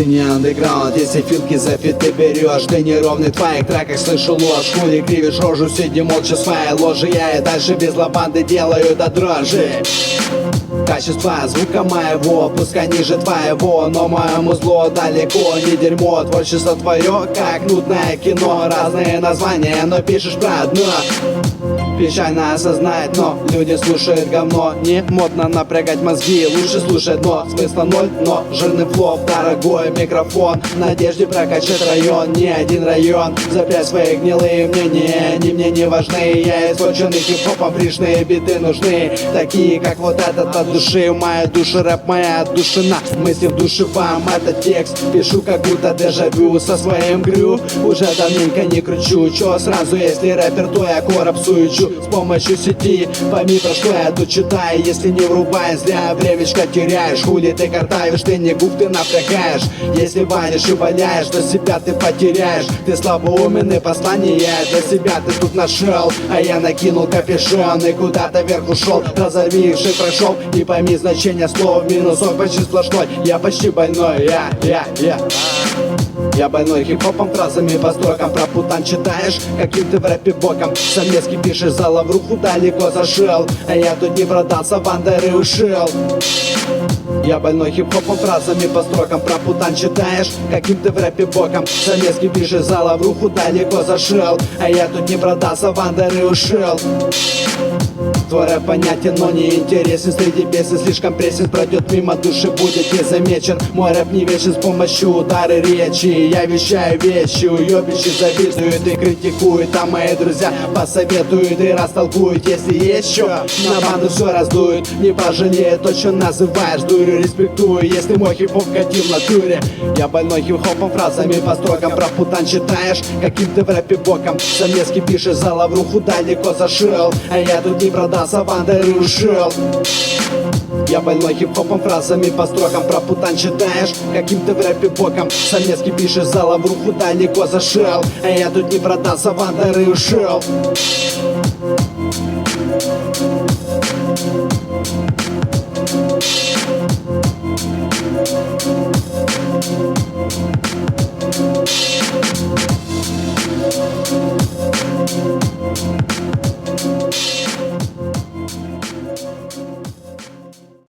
не андеграунд, если филки за фиты берешь. Ты неровный в твоих треках, слышу ложь. Хули кривишь рожу, сиди молча в своей ложи. Я и дальше без лабанды делаю до дрожи. Качество звука моего, пускай ниже твоего, но моему зло далеко не дерьмо. Творчество твое, как нудное кино. Разные названия, но пишешь про одно. Печально осознать, но люди слушают говно. Не модно напрягать мозги, лучше слушать дно. Смысла ноль, но жирный флоу, дорогой микрофон. В надежде прокачать район, не один район. Запрячь свои гнилые мнения, они мне не важны. Я испорченный хип-хопом, пришные биты нужны. Такие, как вот этот от души. В моей душе рэп моя отдушина. Мысли в душе вам этот текст пишу, как будто дежавю со своим грю. Уже давненько не кручу. Чё сразу, если рэпер, то я короб суечу. С помощью сети пойми, про что я тут читаю. Если не врубай, зря времечко теряешь. Хули ты картавишь, ты не губ, ты напрягаешь. Если ванишь и воняешь, то себя ты потеряешь. Ты слабоуменный, послание для себя ты тут нашел. А я накинул капюшон и куда-то вверх ушел. Разорви их, прошел и пойми значение слов. Минусок почти сплошной, я почти больной. Я больной хип-хопом, фразами по строкам. Про путан читаешь, каким ты в рэпе боком. Совместки пишешь, за лавруху далеко зашел. А я тут не продался, вандеры ушел. Я больной хип-хопом, фразами по строкам. Про путан читаешь, каким ты в рэпе боком. Совместки пишешь, за лавруху далеко зашел. А я тут не продался, вандеры ушел. Твой рэп понятен, но не интересен. Среди песен слишком пресен, пройдет мимо души, будет не замечен. Мой рэп не вечен, с помощью удары речи я вещаю вещи. Уёбищи завидуют и критикуют, а мои друзья посоветуют и растолкуют. Если есть что, на банду все раздуют. Не пожалеют то, что называешь дурью. Респектую, если мой хип-хоп катил в натуре. Я больной хип-хопом, фразами по строкам. Про путан читаешь, каким ты в рэпе боком. Совместки пишешь, за лавруху далеко зашел. А я тут не продался, вандеры ушел. Я больной хип-хопом, фразами по строкам. Про путан читаешь, каким ты в рэпе боком. Совместки пишешь, за лавруху далеко зашел. А я тут не продался, вандеры ушел.